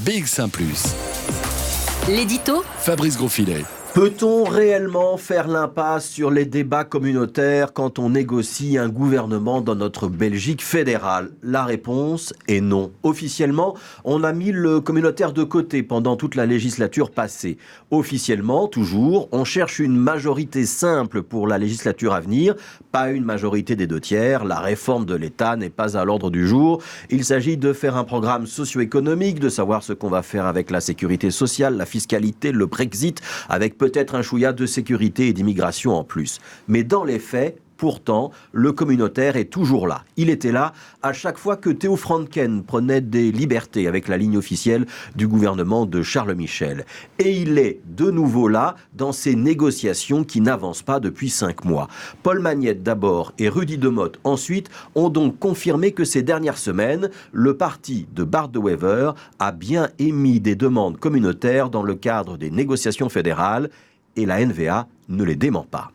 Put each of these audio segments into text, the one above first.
BX1 +. L'édito Fabrice Grosfilet. Peut-on réellement faire l'impasse sur les débats communautaires quand on négocie un gouvernement dans notre Belgique fédérale? La réponse est non. Officiellement, on a mis le communautaire de côté pendant toute la législature passée. Officiellement, toujours, on cherche une majorité simple pour la législature à venir, pas une majorité des 2/3. La réforme de l'État n'est pas à l'ordre du jour. Il s'agit de faire un programme socio-économique, de savoir ce qu'on va faire avec la sécurité sociale, la fiscalité, le Brexit, avec peut-être un chouïa de sécurité et d'immigration en plus. Mais dans les faits, pourtant, le communautaire est toujours là. Il était là à chaque fois que Theo Franken prenait des libertés avec la ligne officielle du gouvernement de Charles Michel. Et il est de nouveau là dans ces négociations qui n'avancent pas depuis 5 mois. Paul Magnette d'abord et Rudy Demotte ensuite ont donc confirmé que ces dernières semaines, le parti de Bart De Wever a bien émis des demandes communautaires dans le cadre des négociations fédérales et la NVA ne les dément pas.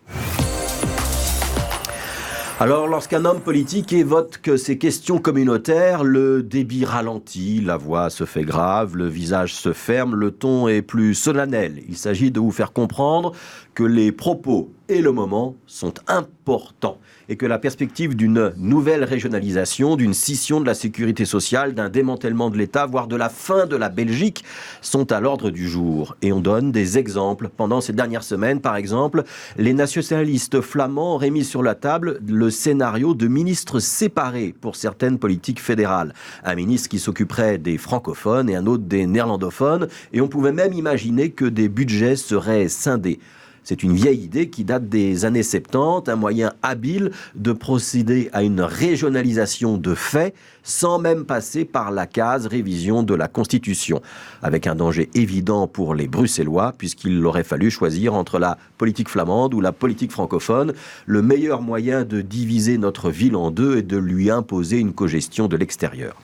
Alors, lorsqu'un homme politique évoque ces questions communautaires, le débit ralentit, la voix se fait grave, le visage se ferme, le ton est plus solennel. Il s'agit de vous faire comprendre que les propos et le moment sont importants et que la perspective d'une nouvelle régionalisation, d'une scission de la sécurité sociale, d'un démantèlement de l'État, voire de la fin de la Belgique, sont à l'ordre du jour. Et on donne des exemples. Pendant ces dernières semaines, par exemple, les nationalistes flamands auraient mis sur la table le scénario de ministres séparés pour certaines politiques fédérales. Un ministre qui s'occuperait des francophones et un autre des néerlandophones. Et on pouvait même imaginer que des budgets seraient scindés. C'est une vieille idée qui date des années 70, un moyen habile de procéder à une régionalisation de fait sans même passer par la case révision de la Constitution, avec un danger évident pour les Bruxellois, puisqu'il aurait fallu choisir entre la politique flamande ou la politique francophone. Le meilleur moyen de diviser notre ville en deux est de lui imposer une cogestion de l'extérieur.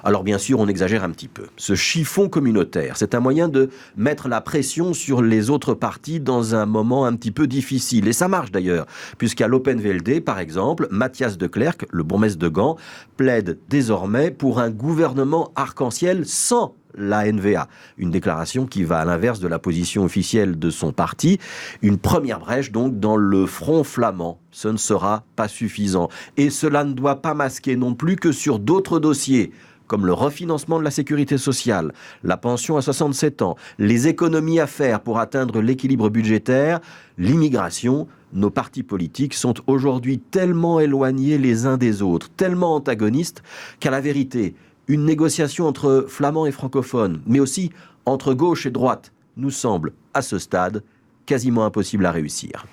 Alors bien sûr, on exagère un petit peu. Ce chiffon communautaire, c'est un moyen de mettre la pression sur les autres partis dans un moment un petit peu difficile. Et ça marche d'ailleurs, puisqu'à l'Open VLD, par exemple, Mathias de Klerk, le bourgmestre de Gand, plaide désormais pour un gouvernement arc-en-ciel sans la NVA. Une déclaration qui va à l'inverse de la position officielle de son parti. Une première brèche donc dans le front flamand. Ce ne sera pas suffisant. Et cela ne doit pas masquer non plus que sur d'autres dossiers, comme le refinancement de la sécurité sociale, la pension à 67 ans, les économies à faire pour atteindre l'équilibre budgétaire, l'immigration. Nos partis politiques sont aujourd'hui tellement éloignés les uns des autres, tellement antagonistes, qu'à la vérité, une négociation entre flamands et francophones, mais aussi entre gauche et droite, nous semble, à ce stade, quasiment impossible à réussir.